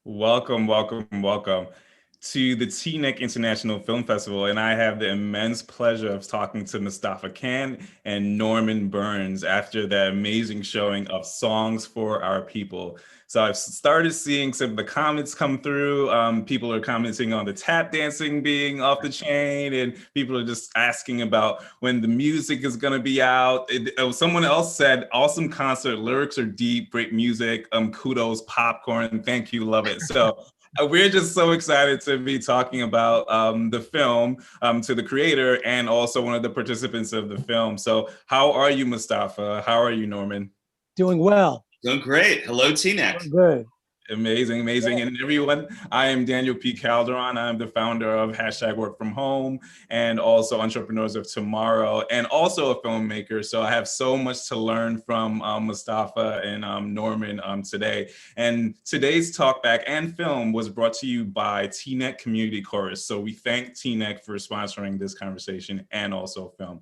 Welcome, welcome, welcome to the Teaneck International Film Festival. And I have the immense pleasure of talking to Mustapha Khan and Norman Burns after that amazing showing of Songs for Our People. So I've started seeing some of the comments come through. People are commenting on the tap dancing being off the chain, and people are just asking about when the music is going to be out. Someone else said, awesome concert, lyrics are deep, great music, kudos, popcorn, thank you, love it. So we're just so excited to be talking about the film, to the creator and also one of the participants of the film. So how are you, Mustapha? How are you, Norman? Doing well. Doing great. Hello, Teaneck. Good. Amazing, amazing. And everyone, I am Daniel P. Calderon. I'm the founder of Work From Home and also Entrepreneurs of Tomorrow and also a filmmaker. So I have so much to learn from Mustapha and Norman today. And today's Talkback and film was brought to you by Teaneck Community Chorus. So we thank Teaneck for sponsoring this conversation and also film.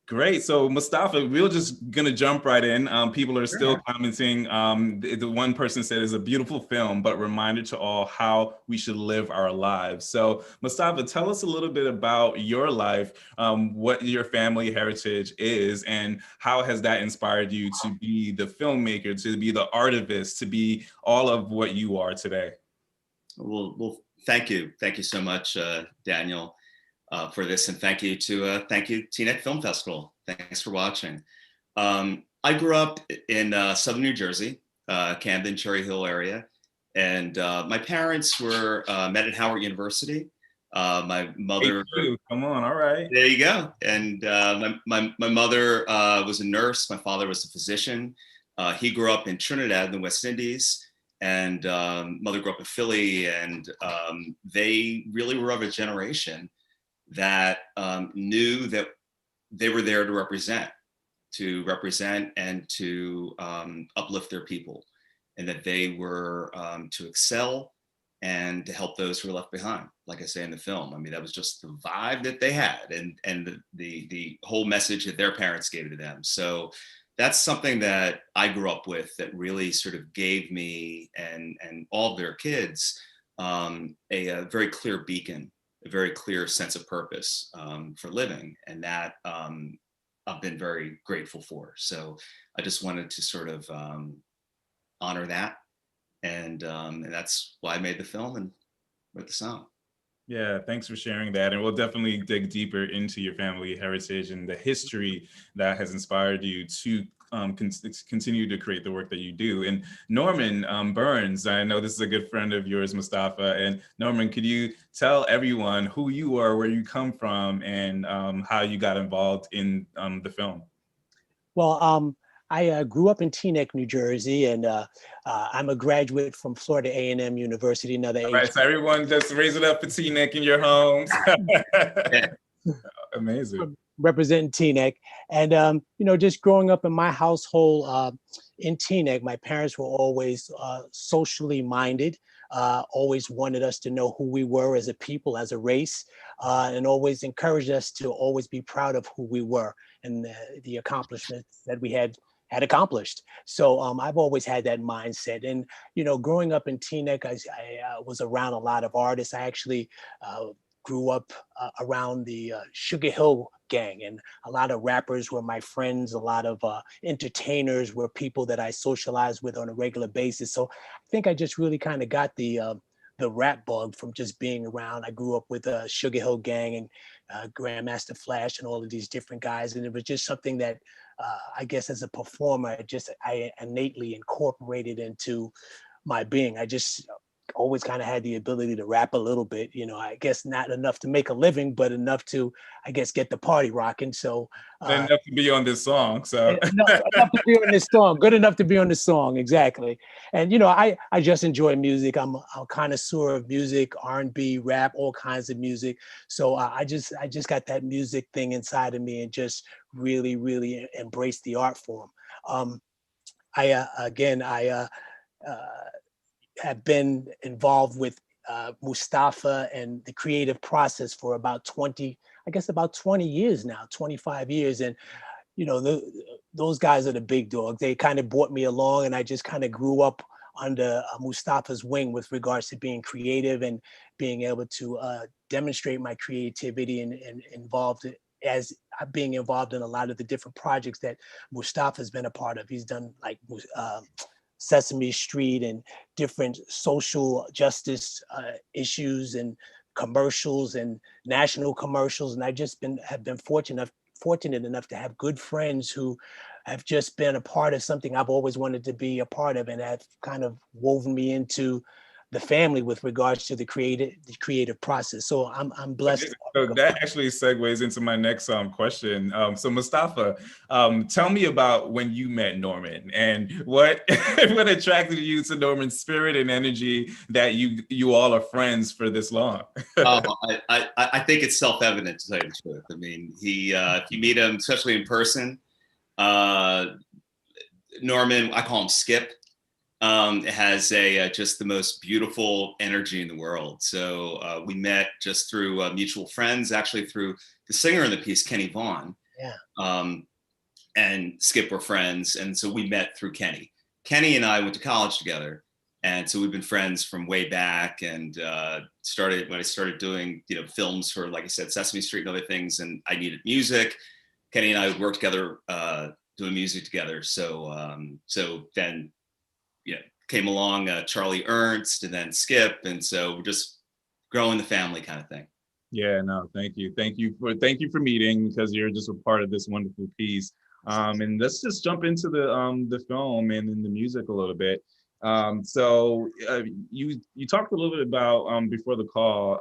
Great. So Mustapha, we're just going to jump right in. People are still commenting. The one person said it's a beautiful film, but reminder to all how we should live our lives. So Mustapha, tell us a little bit about your life, what your family heritage is, and how has that inspired you to be the filmmaker, to be the artivist, to be all of what you are today? Well, thank you. Thank you so much, Daniel. For this, and thank you Teaneck Film Festival. Thanks for watching. I grew up in Southern New Jersey, Camden, Cherry Hill area, and my parents were met at Howard University. My mother, come on, all right. There you go. And my mother was a nurse. My father was a physician. He grew up in Trinidad in the West Indies, and mother grew up in Philly. And they really were of a generation that knew that they were there to represent and to uplift their people, and that they were to excel and to help those who were left behind. Like I say in the film, I mean, that was just the vibe that they had, and the whole message that their parents gave to them. So that's something that I grew up with that really sort of gave me and all of their kids a very clear beacon, a very clear sense of purpose for living, and that I've been very grateful for. So I just wanted to sort of honor that, and that's why I made the film and wrote the song. Yeah, thanks for sharing that. And we'll definitely dig deeper into your family heritage and the history that has inspired you to continue to create the work that you do. And Norman Burns, I know this is a good friend of yours, Mustapha. And Norman, could you tell everyone who you are, where you come from, and how you got involved in the film? Well, I grew up in Teaneck, New Jersey, and I'm a graduate from Florida A&M University. Another All right, so everyone just raise it up for Teaneck in your homes. Amazing. Representing Teaneck, and just growing up in my household in Teaneck, my parents were always socially minded, always wanted us to know who we were as a people, as a race, and always encouraged us to always be proud of who we were and the accomplishments that we had accomplished. So I've always had that mindset. And growing up in Teaneck, I was around a lot of artists. I actually grew up around the Sugar Hill gang, and a lot of rappers were my friends. A lot of entertainers were people that I socialized with on a regular basis. So I think I just really kind of got the rap bug from just being around. I grew up with Sugar Hill gang and Grandmaster Flash and all of these different guys, and it was just something that I guess as a performer, I innately incorporated into my being. I just always kind of had the ability to rap a little bit, I guess not enough to make a living, but enough to, I guess, get the party rocking. So enough to be on this song. So enough to be on this song, good enough to be on this song. Exactly. And, I just enjoy music. I'm a connoisseur of music, R&B, rap, all kinds of music. So I just got that music thing inside of me and just really, really embrace the art form. I have been involved with Mustapha and the creative process for about 20 years now, 25 years. And, those guys are the big dogs. They kind of brought me along, and I just kind of grew up under Mustapha's wing with regards to being creative and being able to demonstrate my creativity and involved as being involved in a lot of the different projects that Mustapha's been a part of. He's done like Sesame Street and different social justice issues and commercials and national commercials. And I just have been fortunate enough to have good friends who have just been a part of something I've always wanted to be a part of, and have kind of woven me into the family with regards to the creative process. So I'm blessed. So that actually segues into my next question. So Mustapha, tell me about when you met Norman and what what attracted you to Norman's spirit and energy that you all are friends for this long. I think it's self-evident, to tell you the truth. I mean, if you meet him, especially in person, Norman, I call him Skip. Has just the most beautiful energy in the world. So we met just through mutual friends, actually through the singer in the piece, Kenny Vaughn. Yeah. And Skip were friends. And so we met through Kenny. Kenny and I went to college together. And so we've been friends from way back, and when I started doing, films for, like I said, Sesame Street and other things, and I needed music. Kenny and I would work together, doing music together. So then, came along Charlie Ernst and then Skip, and so we're just growing the family kind of thing. Yeah, no, thank you for meeting, because you're just a part of this wonderful piece. And let's just jump into the film and the music a little bit. So you talked a little bit about before the call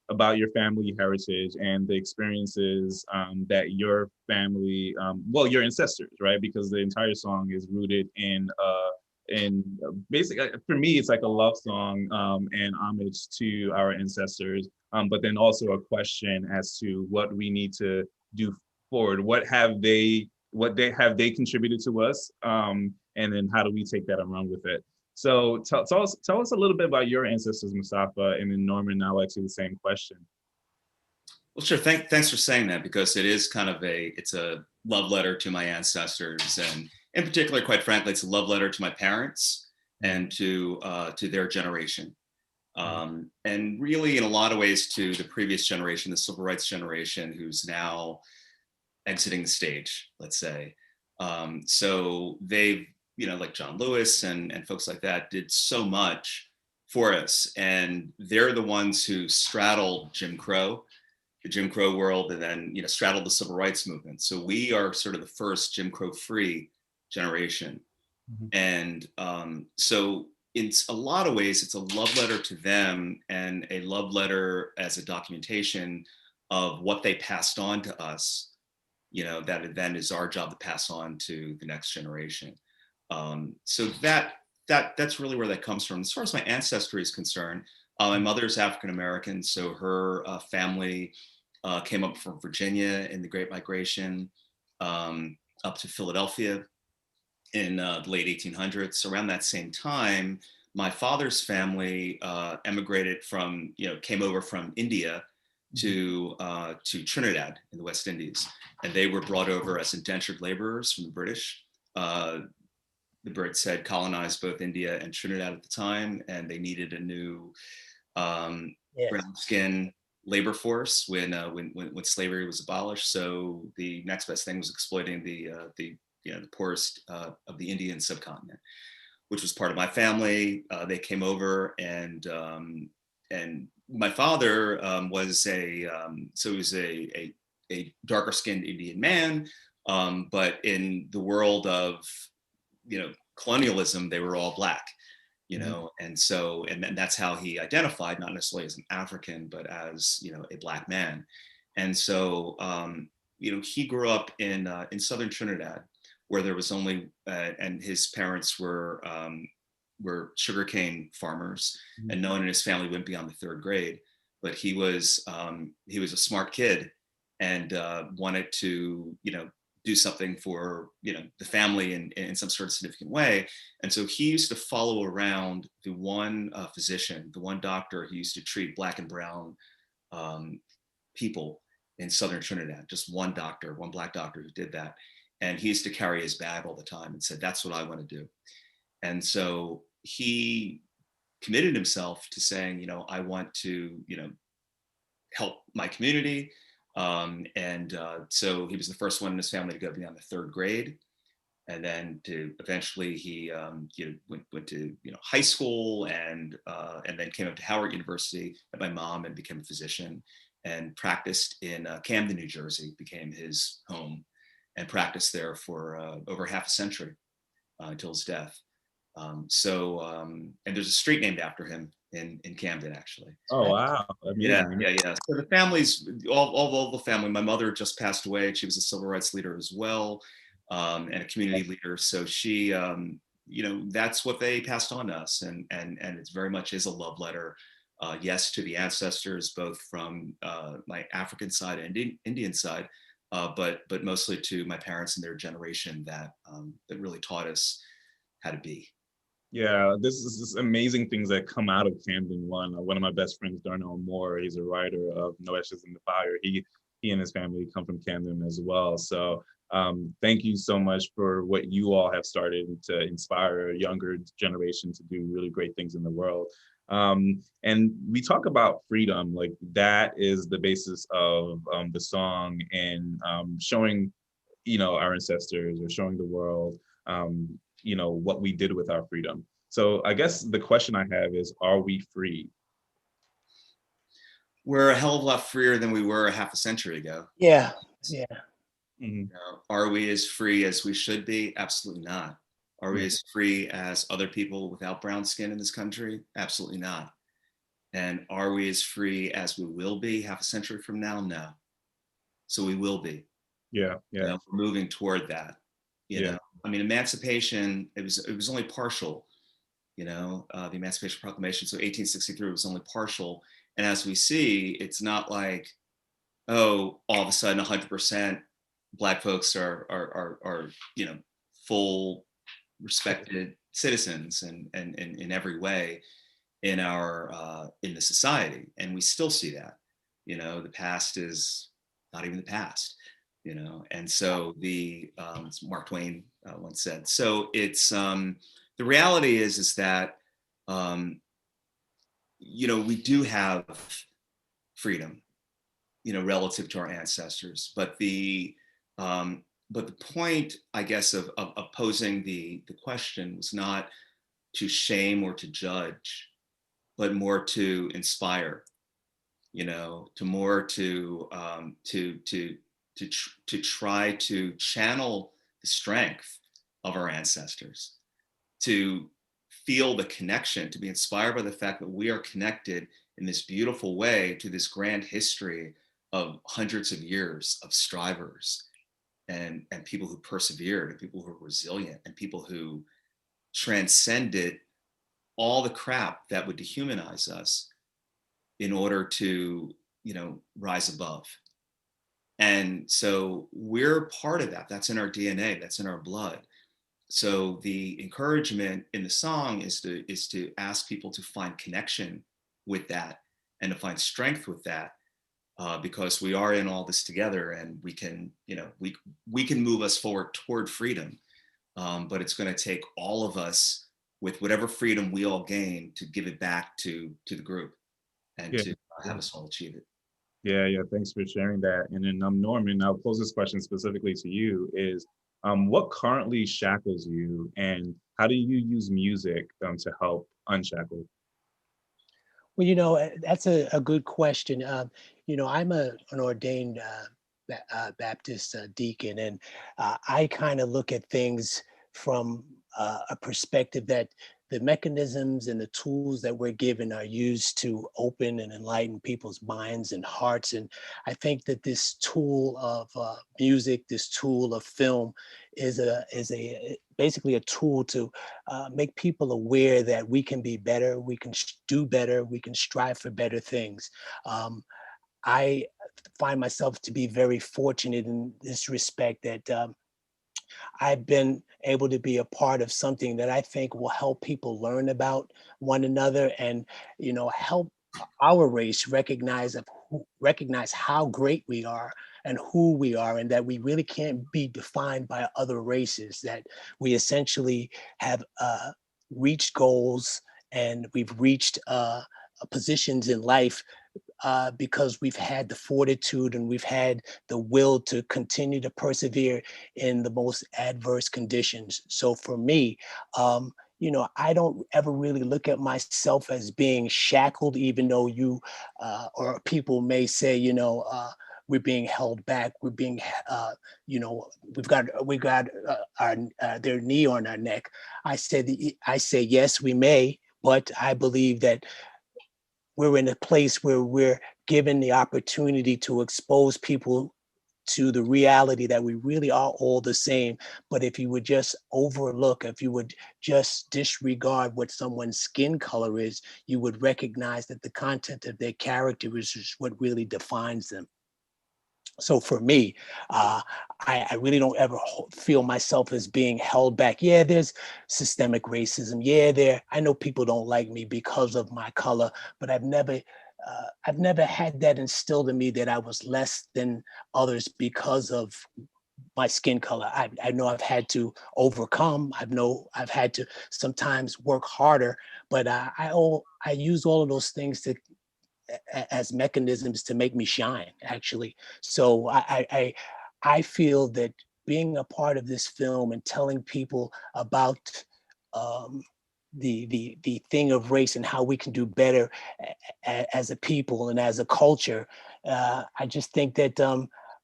about your family heritage and the experiences that your family, your ancestors, right? Because the entire song is rooted in basically, for me, it's like a love song and homage to our ancestors, but then also a question as to what we need to do forward. What have they contributed to us, and then how do we take that and run with it? So tell us a little bit about your ancestors, Mustapha, and then Norman, I'll ask you the same question. Well, sure. Thanks for saying that, because it is kind of it's a love letter to my ancestors, and in particular, quite frankly, it's a love letter to my parents and to their generation. And really, in a lot of ways, to the previous generation, the civil rights generation, who's now exiting the stage, let's say. So they've, like John Lewis and folks like that, did so much for us. And they're the ones who straddled the Jim Crow world, and then, straddled the civil rights movement. So we are sort of the first Jim Crow free generation. Mm-hmm. And so in a lot of ways, it's a love letter to them, and a love letter as a documentation of what they passed on to us, that then is our job to pass on to the next generation. So that's really where that comes from. As far as my ancestry is concerned, my mother's African-American, so her family came up from Virginia in the Great Migration, up to Philadelphia in the late 1800s. Around that same time, my father's family emigrated came over from India to Trinidad in the West Indies, and they were brought over as indentured laborers from the British. The Brits had colonized both India and Trinidad at the time, and they needed a new brown skin labor force when slavery was abolished. So the next best thing was exploiting the poorest of the Indian subcontinent, which was part of my family. They came over, and my father was a darker skinned Indian man, but in the world of colonialism, they were all Black, and that's how he identified, not necessarily as an African, but as a Black man. And so he grew up in southern Trinidad, where there was only and his parents were sugarcane farmers, and no one in his family went beyond the third grade. But he was a smart kid, and wanted to do something for the family in some sort of significant way. And so he used to follow around the one physician, the one doctor who used to treat Black and brown people in southern Trinidad. Just one doctor, one Black doctor who did that. And he used to carry his bag all the time and said, "That's what I want to do." And so he committed himself to saying, I want to, help my community. So he was the first one in his family to go beyond the third grade. And then to eventually he went to high school and then came up to Howard University, met my mom, and became a physician and practiced in Camden, New Jersey, became his home, and practiced there for over half a century until his death. And there's a street named after him in Camden, actually. Oh, wow. Amazing. Yeah. So the families, all the family, my mother just passed away, and she was a civil rights leader as well, and a community leader. So she, that's what they passed on to us. And it very much is a love letter, yes, to the ancestors, both from my African side and Indian side, but mostly to my parents and their generation that really taught us how to be. Yeah, this is amazing things that come out of Camden One. One of my best friends, Darnell Moore, he's a writer of No Ashes in the Fire. He and his family come from Camden as well. So thank you so much for what you all have started to inspire a younger generation to do really great things in the world. And we talk about freedom, like that is the basis of the song, and showing, our ancestors, or showing the world, what we did with our freedom. So I guess the question I have is, are we free? We're a hell of a lot freer than we were a half a century ago. Yeah. Mm-hmm. Are we as free as we should be? Absolutely not. Are we as free as other people without brown skin in this country? Absolutely not. And are we as free as we will be half a century from now? No. So we will be. Yeah. We're moving toward that. I mean, emancipation, it was only partial. The Emancipation Proclamation, so 1863 was only partial. And as we see, it's not like, oh, all of a sudden 100% Black folks are full respected citizens and in every way in the society. And we still see that. The past is not even the past. And so Mark Twain once said. So it's the reality is that we do have freedom, relative to our ancestors, but the point, I guess, of posing the question was not to shame or to judge, but more to inspire. To try to channel the strength of our ancestors, to feel the connection, to be inspired by the fact that we are connected in this beautiful way to this grand history of hundreds of years of strivers and people who persevered, and people who are resilient, and people who transcended all the crap that would dehumanize us in order to, rise above. And so we're part of that. That's in our DNA. That's in our blood. So the encouragement in the song is to ask people to find connection with that and to find strength with that, because we are in all this together, and we can, we can move us forward toward freedom. But it's going to take all of us, with whatever freedom we all gain, to give it back to the group and to have us all achieve it. Yeah. Thanks for sharing that. And then Norman, I'll pose this question specifically to you: is what currently shackles you, and how do you use music to help unshackle? Well, that's a good question. I'm an ordained Baptist deacon, and I kind of look at things from a perspective that the mechanisms and the tools that we're given are used to open and enlighten people's minds and hearts. And I think that this tool of music, this tool of film, is basically a tool to make people aware that we can be better, we can do better, we can strive for better things. I find myself to be very fortunate in this respect that I've been able to be a part of something that I think will help people learn about one another and, help our race recognize how great we are and who we are, and that we really can't be defined by other races, that we essentially have reached goals and we've reached positions in life because we've had the fortitude and we've had the will to continue to persevere in the most adverse conditions. So for me, I don't ever really look at myself as being shackled, even though you or people may say, we're being held back. We're being, we've got our their knee on our neck. I say yes, we may, but I believe that we're in a place where we're given the opportunity to expose people to the reality that we really are all the same. But if you would just overlook, if you would just disregard what someone's skin color is, you would recognize that the content of their character is just what really defines them. So for me, I really don't ever feel myself as being held back. Yeah, there's systemic racism. Yeah, I know people don't like me because of my color, but I've never had that instilled in me that I was less than others because of my skin color. I know I've had to overcome. I've had to sometimes work harder, but I use all of those things as mechanisms to make me shine, actually. So I feel that being a part of this film and telling people about um, the thing of race and how we can do better as a people and as a culture, I just think that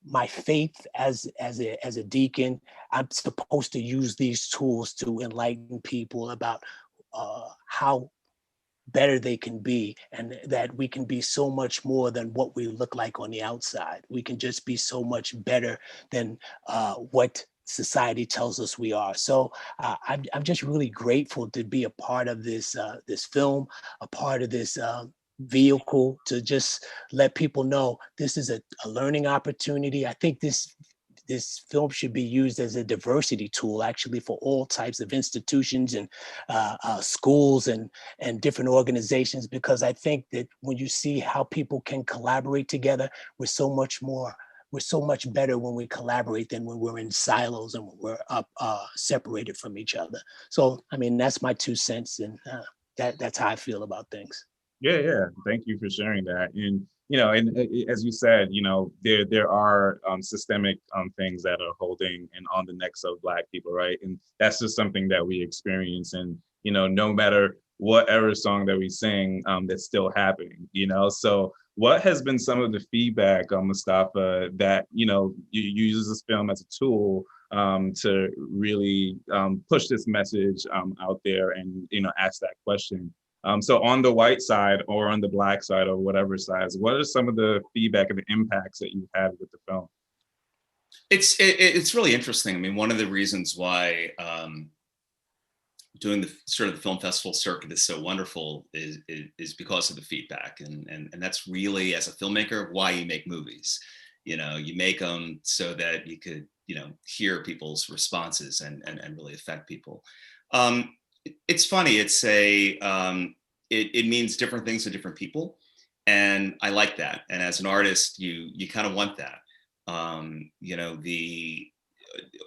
my faith as a deacon, I'm supposed to use these tools to enlighten people about how better they can be, and that we can be so much more than what we look like on the outside. We can just be so much better than what society tells us we are. So I'm just really grateful to be a part of this film, a part of this vehicle to just let people know this is a learning opportunity. I think this film should be used as a diversity tool, actually, for all types of institutions and schools and different organizations, because I think that when you see how people can collaborate together, we're so much better when we collaborate than when we're in silos and when we're separated from each other. So, I mean, that's my 2 cents, and that's how I feel about things. Yeah, yeah. Thank you for sharing that. And as you said, there are systemic things that are holding and on the necks of Black people, right? And that's just something that we experience. And no matter whatever song that we sing, that's still happening. So what has been some of the feedback, Mustapha, that you use this film as a tool to really push this message out there and ask that question? So on the white side or on the Black side or whatever sides, what are some of the feedback and the impacts that you've had with the film? It's really interesting. I mean, one of the reasons why doing the sort of the film festival circuit is so wonderful is because of the feedback, and that's really, as a filmmaker, why you make movies. You make them so that you could hear people's responses and really affect people. It's funny. It means different things to different people, and I like that. And as an artist, you kind of want that. The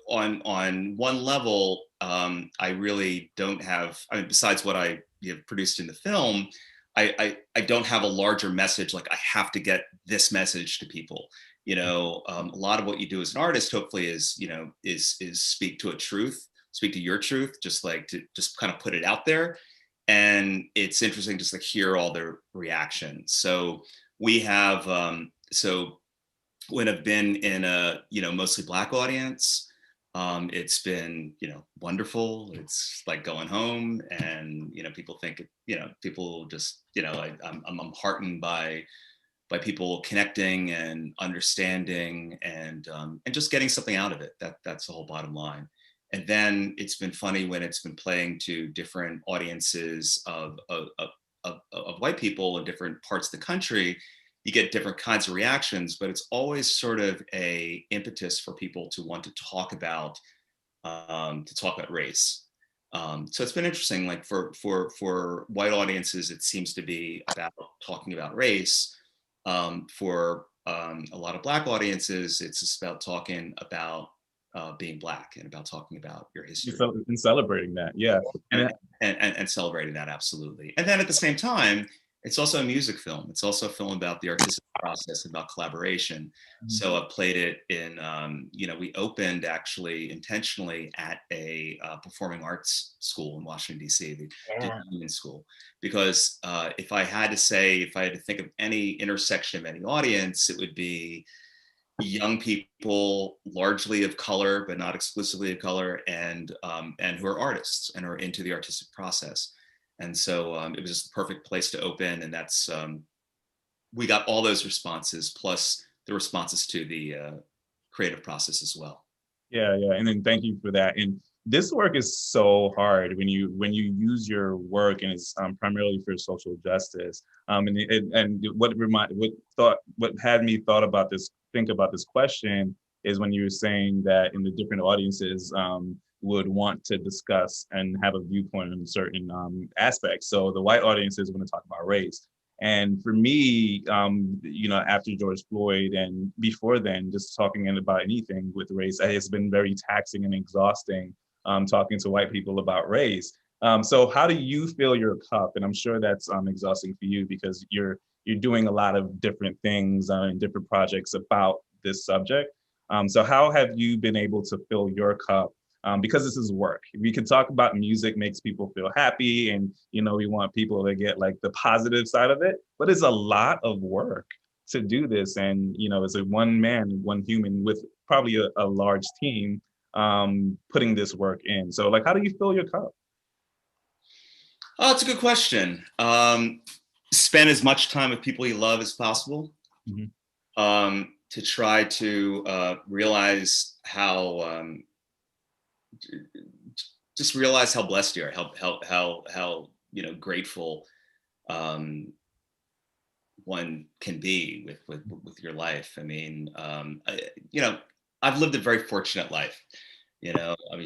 on one level, I really don't have. I mean, besides what I produced in the film, I don't have a larger message. Like, I have to get this message to people. A lot of what you do as an artist, hopefully, is speak to a truth, speak to your truth, just like to just kind of put it out there. And it's interesting just to hear all their reactions. So we have when I've been in a mostly Black audience, it's been wonderful. It's like going home, and people think people just I'm heartened by people connecting and understanding and just getting something out of it. That's the whole bottom line. And then it's been funny when it's been playing to different audiences of white people in different parts of the country. You get different kinds of reactions, but it's always sort of a impetus for people to want to talk about race. So it's been interesting. Like for white audiences, it seems to be about talking about race. For a lot of Black audiences, it's just about talking about being Black and about talking about your history. And celebrating that, yeah. And celebrating that, absolutely. And then at the same time, it's also a music film. It's also a film about the artistic process, about collaboration. So I played it in, we opened actually intentionally at a performing arts school in Washington, D.C., the Teaneck School, because if I had to think of any intersection of any audience, it would be young people, largely of color, but not exclusively of color, and who are artists and are into the artistic process. And so it was just the perfect place to open. And that's, we got all those responses, plus the responses to the creative process as well. Yeah, yeah. And then thank you for that. And this work is so hard when you use your work, and it's primarily for social justice. And what had me think about this question is when you were saying that in the different audiences would want to discuss and have a viewpoint on certain aspects. So the white audiences want to talk about race. And for me, after George Floyd and before then, just talking about anything with race, it's been very taxing and exhausting talking to white people about race. So how do you fill your cup? And I'm sure that's exhausting for you because you're doing a lot of different things and different projects about this subject. So how have you been able to fill your cup? Because this is work. We can talk about music makes people feel happy, and we want people to get like the positive side of it, but it's a lot of work to do this. And it's a one human with probably a large team putting this work in. So like, how do you fill your cup? Oh, it's a good question. Spend as much time with people you love as possible. To try to realize how blessed you are, how grateful one can be with your life. I mean, I've lived a very fortunate life. You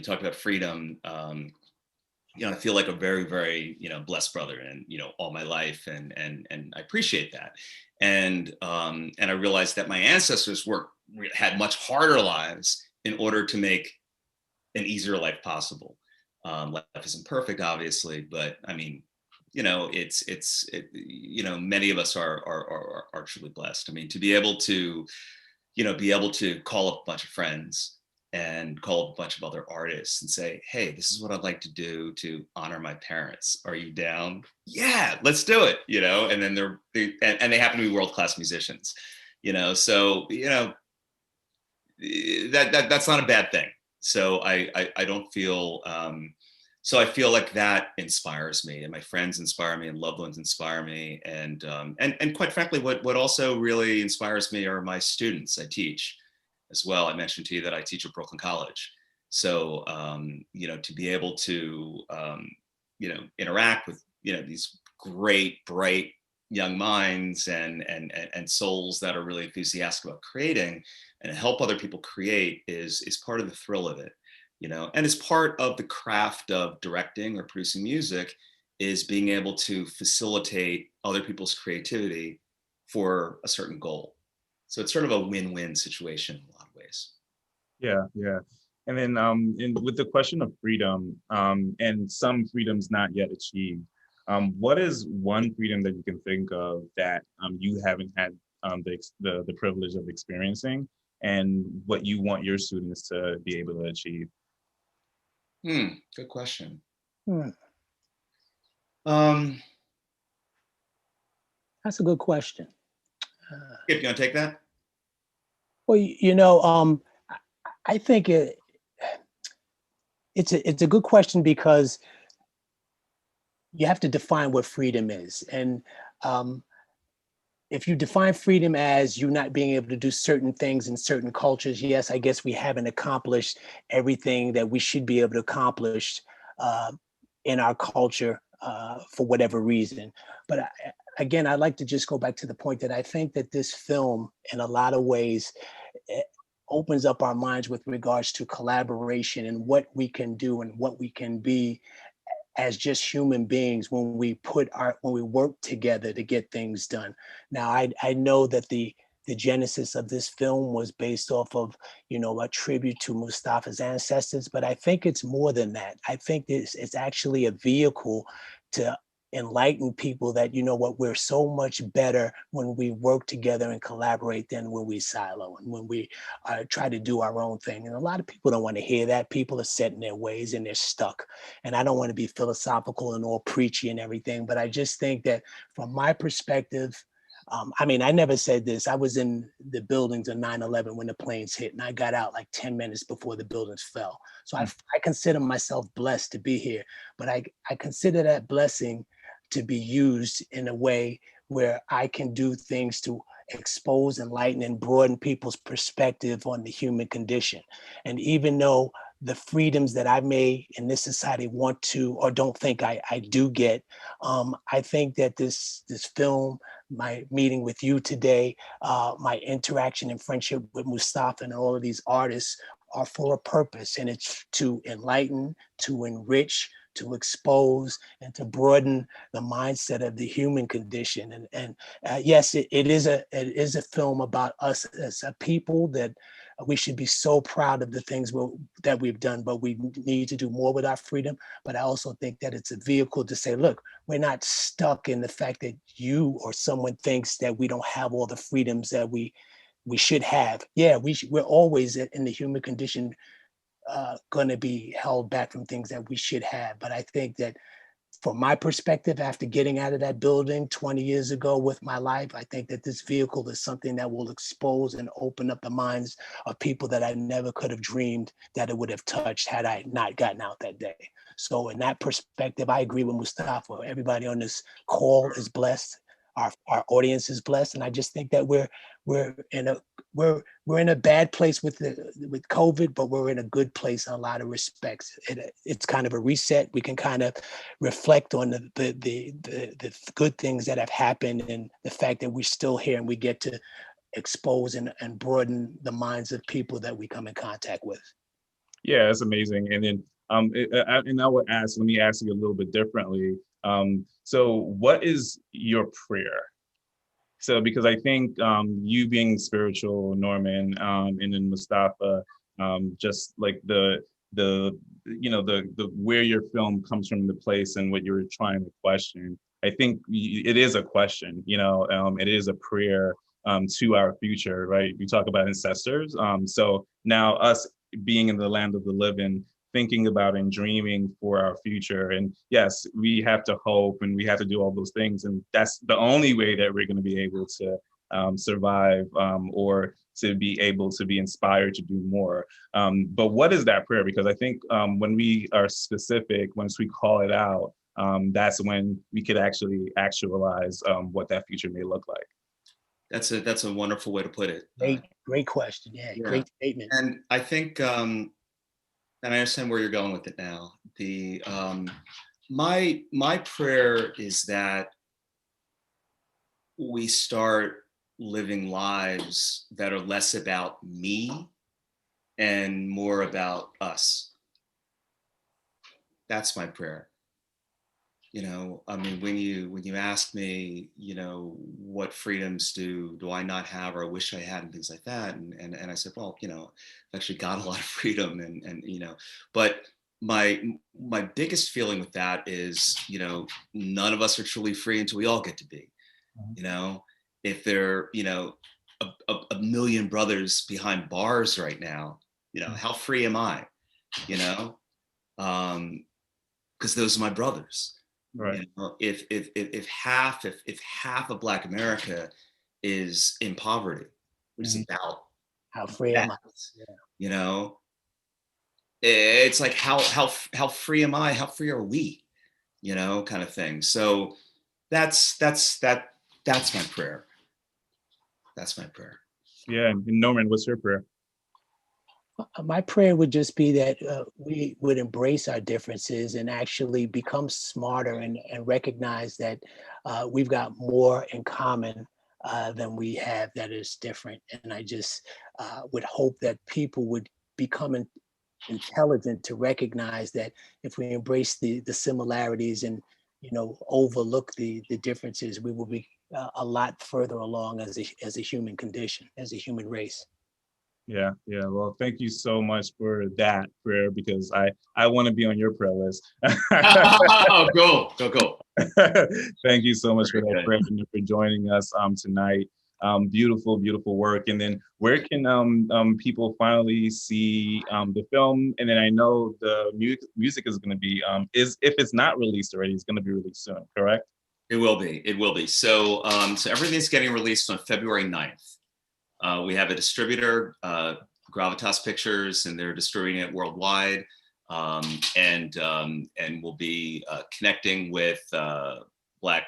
talk about freedom. I feel like a very, very, blessed brother, and all my life, and I appreciate that. And I realized that my ancestors had much harder lives in order to make an easier life possible. Life isn't perfect, obviously, but I mean, many of us are truly blessed. I mean, to be able to call up a bunch of friends and call up a bunch of other artists and say, hey, this is what I'd like to do to honor my parents. Are you down? Yeah, let's do it. And then they happen to be world-class musicians, so, that's not a bad thing. So I don't feel, so I feel like that inspires me, and my friends inspire me, and loved ones inspire me. And quite frankly, what also really inspires me are my students. I teach as well. I mentioned to you that I teach at Brooklyn College. So, to be able to, interact with, these great, bright young minds and souls that are really enthusiastic about creating and help other people create is part of the thrill of it, and as part of the craft of directing or producing music is being able to facilitate other people's creativity for a certain goal. So it's sort of a win-win situation in a lot of ways. Yeah, yeah. And then with the question of freedom and some freedoms not yet achieved, what is one freedom that you can think of that you haven't had the privilege of experiencing, and what you want your students to be able to achieve? Good question. That's a good question. Skip, you want to take that? Well, I think it's a good question because you have to define what freedom is. And if you define freedom as you not being able to do certain things in certain cultures, yes, I guess we haven't accomplished everything that we should be able to accomplish in our culture for whatever reason. But again, I'd like to just go back to the point that I think that this film, in a lot of ways, opens up our minds with regards to collaboration and what we can do and what we can be as just human beings when we work together to get things done. Now, I know that the the genesis of this film was based off of, a tribute to Mustapha's ancestors, but I think it's more than that. I think it's actually a vehicle to enlighten people that, we're so much better when we work together and collaborate than when we silo and when we try to do our own thing. And a lot of people don't want to hear that. People are set in their ways and they're stuck. And I don't want to be philosophical and all preachy and everything, but I just think that from my perspective, I never said this. I was in the buildings on 9/11 when the planes hit, and I got out like 10 minutes before the buildings fell. So I consider myself blessed to be here, but I consider that blessing to be used in a way where I can do things to expose, enlighten, and broaden people's perspective on the human condition. And even though the freedoms that I may in this society want to or don't think I do get, I think that this film, my meeting with you today, my interaction and friendship with Mustapha and all of these artists are for a purpose, and it's to enlighten, to enrich, to expose, and to broaden the mindset of the human condition. And yes, it is a film about us as a people, that we should be so proud of the things that we've done, but we need to do more with our freedom. But I also think that it's a vehicle to say, look, we're not stuck in the fact that you or someone thinks that we don't have all the freedoms that we should have. Yeah, we're always in the human condition going to be held back from things that we should have. But I think that from my perspective, after getting out of that building 20 years ago with my life, I think that this vehicle is something that will expose and open up the minds of people that I never could have dreamed that it would have touched had I not gotten out that day. So in that perspective, I agree with Mustapha. Everybody on this call is blessed. Our audience is blessed. And I just think that we're in a bad place with COVID, but we're in a good place in a lot of respects. It's kind of a reset. We can kind of reflect on the good things that have happened and the fact that we're still here and we get to expose and broaden the minds of people that we come in contact with. Yeah, that's amazing. And then and I would ask, let me ask you a little bit differently. So what is your prayer? So because I think you being spiritual, Norman, and then Mustapha, just like the where your film comes from, the place and what you were trying to question. I think it is a question, it is a prayer to our future, right? You talk about ancestors. So now us being in the land of the living, thinking about and dreaming for our future. And yes, we have to hope and we have to do all those things. And that's the only way that we're going to be able to survive or to be able to be inspired to do more. But what is that prayer? Because I think when we are specific, once we call it out, that's when we could actually actualize what that future may look like. That's a wonderful way to put it. Great question. Yeah, great statement. And I think, and I understand where you're going with it now. The my prayer is that we start living lives that are less about me and more about us. That's my prayer. I mean, when you ask me, what freedoms do I not have or I wish I had and things like that, and I said, well, I've actually got a lot of freedom, and but my biggest feeling with that is, none of us are truly free until we all get to be. If there, a million brothers behind bars right now, how free am I? Because those are my brothers. Right. If half of Black America is in poverty, which is about how free am I? It's like how free am I? How free are we? Kind of thing. So that's my prayer. That's my prayer. Yeah, and Norman, what's your prayer? My prayer would just be that we would embrace our differences and actually become smarter and recognize that we've got more in common than we have that is different. And I just would hope that people would become intelligent to recognize that if we embrace the similarities and overlook the differences, we will a lot further along as a human condition, as a human race. Yeah, yeah. Well, thank you so much for that prayer, because I want to be on your prayer list. Oh, go. Thank you so much for Very that good. prayer and for joining us tonight. Beautiful, beautiful work. And then where can people finally see the film? And then I know the music is going to be is if it's not released already, it's going to be released soon, correct? It will be. It will be. So everything's getting released on February 9th. We have a distributor, Gravitas Pictures, and they're distributing it worldwide. And we'll be connecting with Black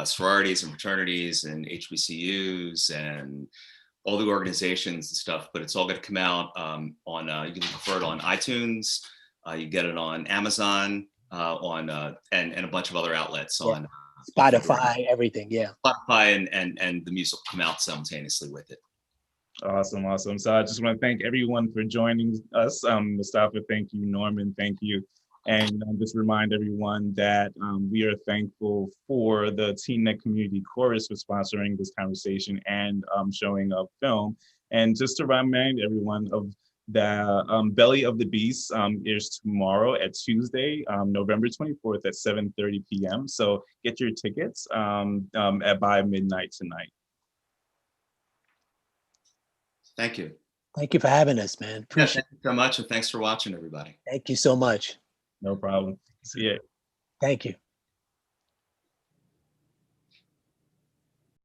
sororities and fraternities and HBCUs and all the organizations and stuff. But it's all going to come out on, you can look for it on iTunes. You get it on Amazon, and a bunch of other outlets on Spotify, everything. Yeah. Spotify, and the music will come out simultaneously with it. Awesome, awesome. So I just want to thank everyone for joining us. Mustapha, thank you. Norman, thank you. And just remind everyone that we are thankful for the Teaneck Community Chorus for sponsoring this conversation and showing of film. And just to remind everyone of the Belly of the Beast is tomorrow at Tuesday, November 24th at 7:30 p.m. So get your tickets by midnight tonight. Thank you. Thank you for having us, man. Appreciate Thank you so much, and thanks for watching, everybody. Thank you so much. No problem. See ya. Thank you.